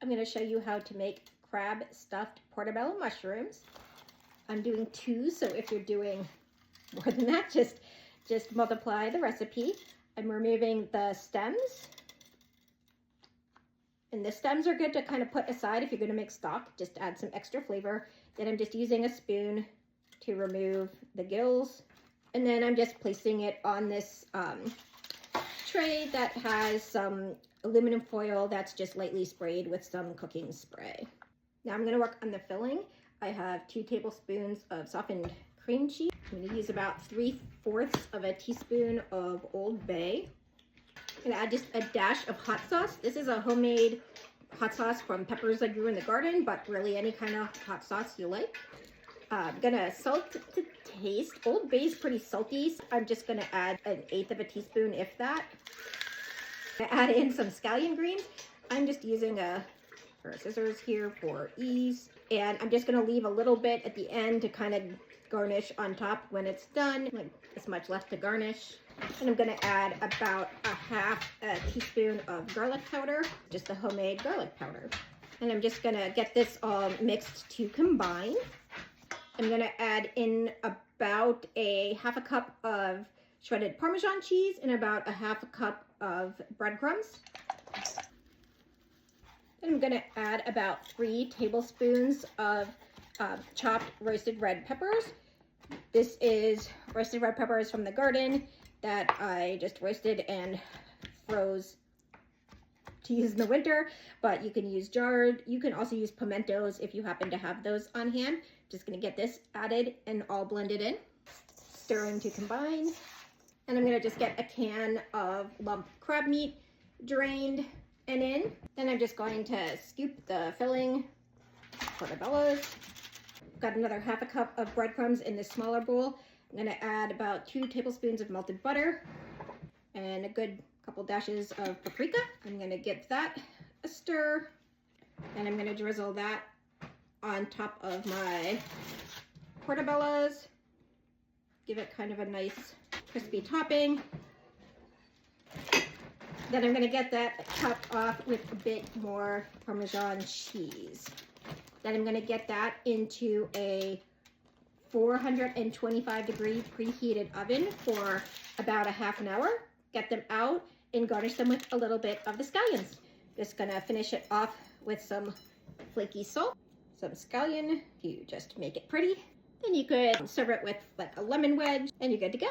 I'm going to show you how to make crab stuffed portobello mushrooms. I'm doing 2, so if you're doing more than that, just multiply the recipe. I'm removing the stems. And the stems are good to kind of put aside if you're going to make stock, just add some extra flavor. Then I'm just using a spoon to remove the gills. And then I'm just placing it on this tray that has some aluminum foil that's just lightly sprayed with some cooking spray. Now I'm going to work on the filling. I have 2 tablespoons of softened cream cheese. I'm going to use about 3/4 of a teaspoon of Old Bay. I'm going to add just a dash of hot sauce. This is a homemade hot sauce from peppers I grew in the garden, but really any kind of hot sauce you like. I'm going to salt to taste. Old Bay is pretty salty, so I'm just going to add 1/8 of a teaspoon, if that. I'm going to add in some scallion greens. I'm just using a pair of scissors here for ease. And I'm just going to leave a little bit at the end to kind of garnish on top when it's done. Like this much left to garnish. And I'm going to add about 1/2 teaspoon of garlic powder, just the homemade garlic powder. And I'm just going to get this all mixed to combine. I'm going to add in about 1/2 cup of shredded Parmesan cheese and about 1/2 cup of breadcrumbs. Then I'm going to add about 3 tablespoons of chopped roasted red peppers. This is roasted red peppers from the garden that I just roasted and froze to use in the winter, but you can use jarred. You can also use pimentos if you happen to have those on hand. Just going to get this added and all blended in, stirring to combine. And I'm going to just get a can of lump crab meat, drained and in. Then I'm just going to scoop the filling portobellos. Got another 1/2 cup of breadcrumbs in this smaller bowl. I'm going to add about 2 tablespoons of melted butter and a good couple dashes of paprika. I'm going to give that a stir, and I'm going to drizzle that on top of my portobellos. Give it kind of a nice crispy topping. Then I'm going to get that topped off with a bit more Parmesan cheese. Then I'm going to get that into a 425-degree preheated oven for about 1/2 hour. Get them out and garnish them with a little bit of the scallions. Just going to finish it off with some flaky salt, some scallion to just make it pretty. Then you could serve it with like a lemon wedge and you're good to go.